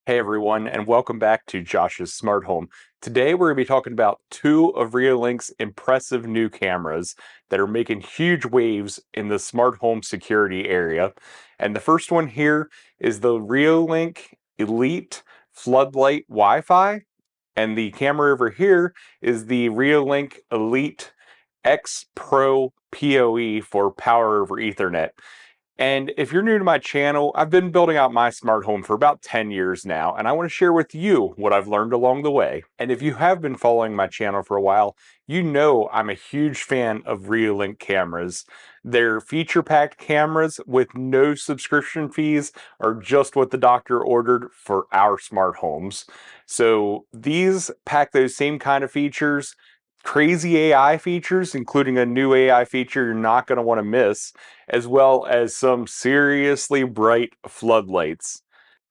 Hey everyone, and welcome back to Josh's Smart Home. Today we're going to be talking about two of Reolink's impressive new cameras that are making huge waves in the smart home security area. And the first one here is the Reolink Elite Floodlight Wi-Fi, and the camera over here is the Reolink Elite xPro POE for Power over Ethernet. And if you're new to my channel, I've been building out my smart home for about 10 years now, and I want to share with you what I've learned along the way. And if you have been following my channel for a while, you know I'm a huge fan of Reolink cameras. Their feature-packed cameras with no subscription fees are just what the doctor ordered for our smart homes. So these pack those same kind of features, crazy AI features, including a new AI feature you're not going to want to miss, as well as some seriously bright floodlights.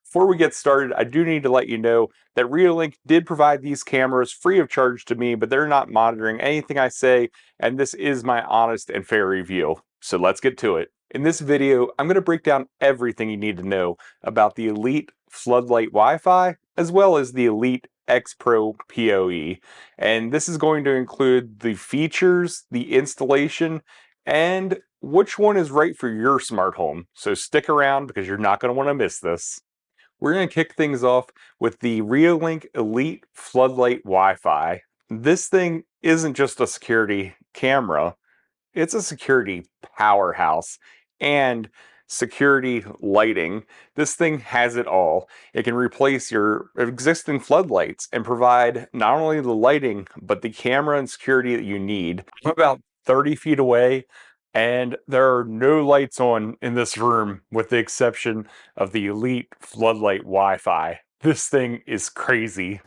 Before we get started, I do need to let you know that Reolink did provide these cameras free of charge to me, but they're not monitoring anything I say, and this is my honest and fair review. So let's get to it. In this video, I'm going to break down everything you need to know about the Elite Floodlight Wi-Fi, as well as the Elite xPro POE. And this is going to include the features, the installation, and which one is right for your smart home. So stick around because you're not going to want to miss this. We're going to kick things off with the Reolink Elite Floodlight Wi-Fi. This thing isn't just a security camera, it's a security powerhouse and security lighting. This thing has it all. It can replace your existing floodlights and provide not only the lighting, but the camera and security that you need. I'm about 30 feet away, and there are no lights on in this room with the exception of the Elite Floodlight Wi-Fi. This thing is crazy.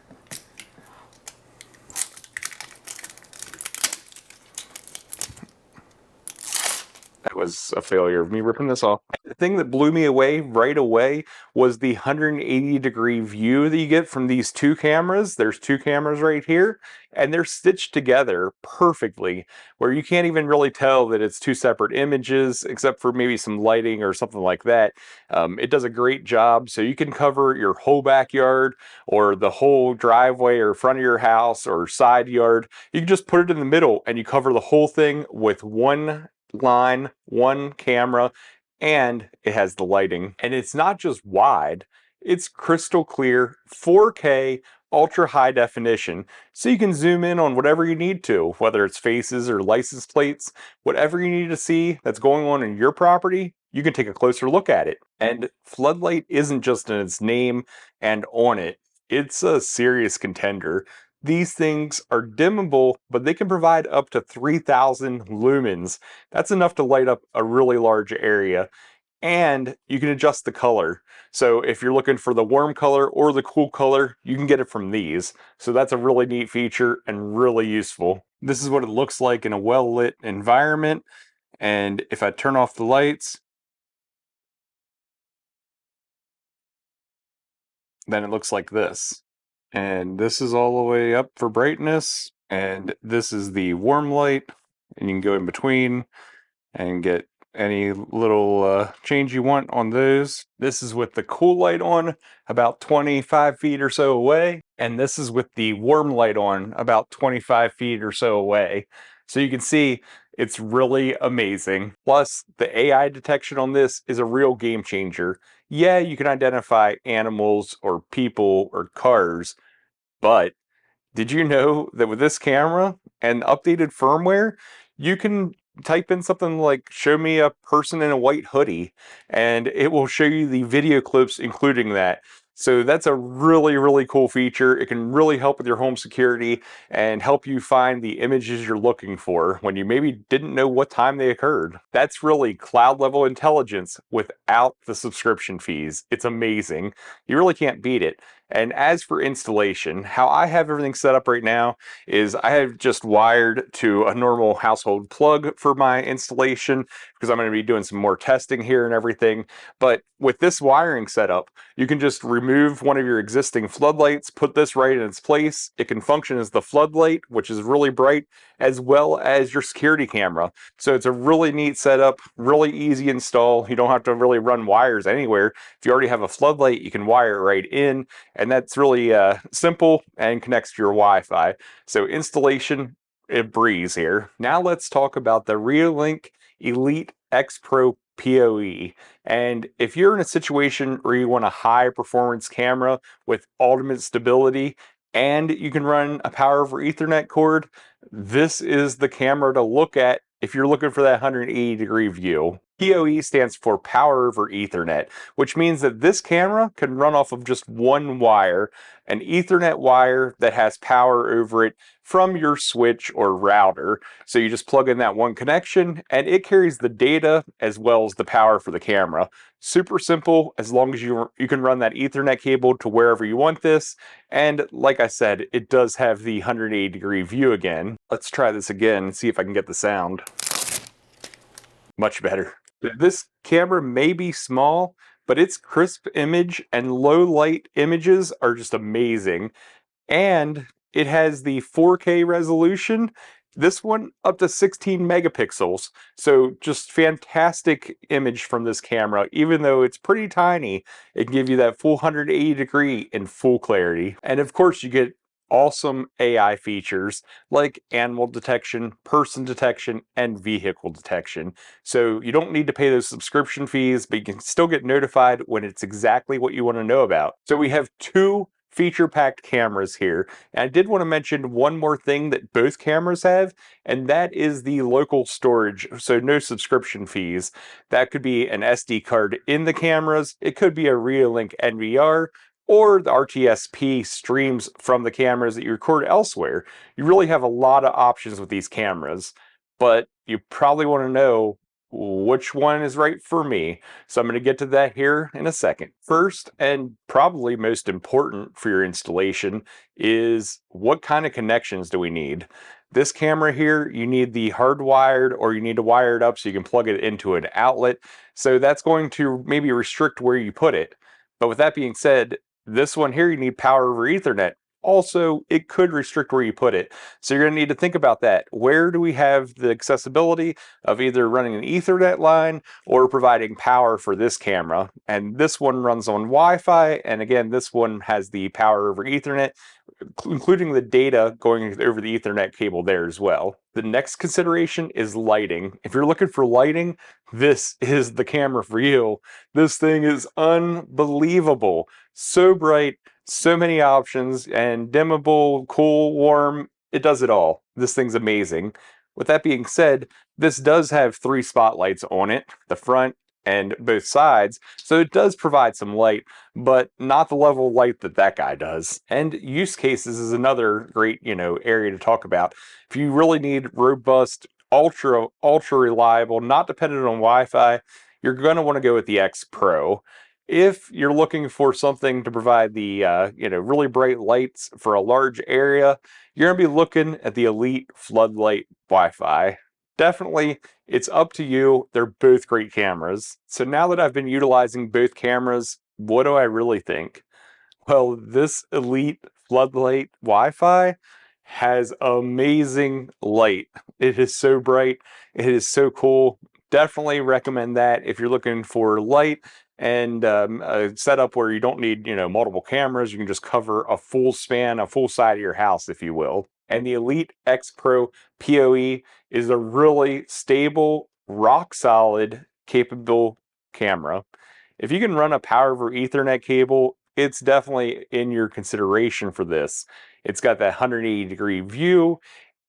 That was a failure of me ripping this off. The thing that blew me away right away was the 180-degree view that you get from these two cameras. There's two cameras right here, and they're stitched together perfectly, where you can't even really tell that it's two separate images, except for maybe some lighting or something like that. It does a great job, so you can cover your whole backyard, or the whole driveway, or front of your house, or side yard. You can just put it in the middle, and you cover the whole thing with one line, one camera, and it has the lighting. And it's not just wide, it's crystal clear, 4K, ultra high definition, so you can zoom in on whatever you need to, whether it's faces or license plates, whatever you need to see that's going on in your property, you can take a closer look at it. And Floodlight isn't just in its name and on it, it's a serious contender. These things are dimmable, but they can provide up to 3,000 lumens. That's enough to light up a really large area. And you can adjust the color. So if you're looking for the warm color or the cool color, you can get it from these. So that's a really neat feature and really useful. This is what it looks like in a well-lit environment. And if I turn off the lights, then it looks like this. And this is all the way up for brightness, and this is the warm light, and you can go in between and get any little change you want on those. This is with the cool light on about 25 feet or so away, and this is with the warm light on about 25 feet or so away. So you can see it's really amazing. Plus, the AI detection on this is a real game changer. Yeah, you can identify animals or people or cars, but did you know that with this camera and updated firmware, you can type in something like "show me a person in a white hoodie" and it will show you the video clips including that. So that's a really, really cool feature. It can really help with your home security and help you find the images you're looking for when you maybe didn't know what time they occurred. That's really cloud level intelligence without the subscription fees. It's amazing. You really can't beat it. And as for installation, how I have everything set up right now is I have just wired to a normal household plug for my installation because I'm going to be doing some more testing here and everything. But with this wiring setup, you can just remove one of your existing floodlights, put this right in its place. It can function as the floodlight, which is really bright, as well as your security camera. So it's a really neat setup, really easy install. You don't have to really run wires anywhere. If you already have a floodlight, you can wire it right in, and that's really simple and connects to your Wi-Fi. So installation, a breeze here. Now let's talk about the Reolink Elite xPro POE. And if you're in a situation where you want a high performance camera with ultimate stability and you can run a power over Ethernet cord, this is the camera to look at if you're looking for that 180-degree view. PoE stands for Power over Ethernet, which means that this camera can run off of just one wire, an Ethernet wire that has power over it from your switch or router. So you just plug in that one connection and it carries the data as well as the power for the camera. Super simple as long as you can run that Ethernet cable to wherever you want this. And like I said, it does have the 180-degree view again. Let's try this again and see if I can get the sound. Much better. This camera may be small, but its crisp image and low light images are just amazing. And it has the 4K resolution. This one up to 16 megapixels. So just fantastic image from this camera. Even though it's pretty tiny, it can give you that full 180-degree in full clarity. And of course you get awesome AI features like animal detection, person detection, and vehicle detection. So you don't need to pay those subscription fees, but you can still get notified when it's exactly what you want to know about. So we have two feature-packed cameras here. And I did want to mention one more thing that both cameras have, and that is the local storage, so no subscription fees. That could be an SD card in the cameras, it could be a Reolink NVR, or the RTSP streams from the cameras that you record elsewhere. You really have a lot of options with these cameras, but you probably want to know which one is right for me. So I'm going to get to that here in a second. First, and probably most important for your installation, is what kind of connections do we need? This camera here, you need the hardwired, or you need to wire it up so you can plug it into an outlet. So that's going to maybe restrict where you put it. But with that being said, this one here, you need power over Ethernet. Also, it could restrict where you put it. So you're going to need to think about that. Where do we have the accessibility of either running an Ethernet line or providing power for this camera? And this one runs on Wi-Fi, and again, this one has the power over Ethernet, including the data going over the Ethernet cable there as well. The next consideration is lighting. If you're looking for lighting, this is the camera for you. This thing is unbelievable. So bright, so many options, and dimmable, cool, warm, it does it all. This thing's amazing. With that being said, this does have 3 spotlights on it, the front and both sides, so it does provide some light, but not the level of light that that guy does. And use cases is another great, area to talk about. If you really need robust, ultra reliable, not dependent on Wi-Fi, you're going to want to go with the xPro. If you're looking for something to provide the really bright lights for a large area, you're going to be looking at the Elite Floodlight WiFi. Definitely, it's up to you. They're both great cameras. So now that I've been utilizing both cameras, what do I really think? Well, this Elite Floodlight Wi-Fi has amazing light. It is so bright. It is so cool. Definitely recommend that if you're looking for light and a setup where you don't need, multiple cameras. You can just cover a full span, a full side of your house, if you will. And the Elite xPro POE is a really stable, rock solid, capable camera. If you can run a power over Ethernet cable, it's definitely in your consideration for this. It's got that 180-degree view,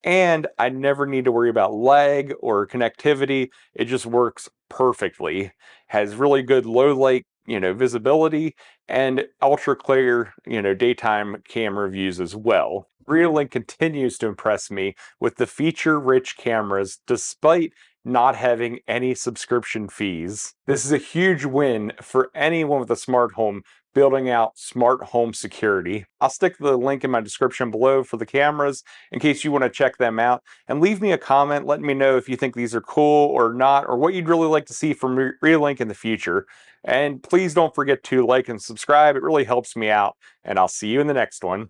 and I never need to worry about lag or connectivity. It just works perfectly. Has really good low light, visibility, and ultra clear, daytime camera views as well. Reolink continues to impress me with the feature-rich cameras despite not having any subscription fees. This is a huge win for anyone with a smart home building out smart home security. I'll stick the link in my description below for the cameras in case you want to check them out, and leave me a comment letting me know if you think these are cool or not, or what you'd really like to see from Reolink in the future. And please don't forget to like and subscribe, it really helps me out, and I'll see you in the next one.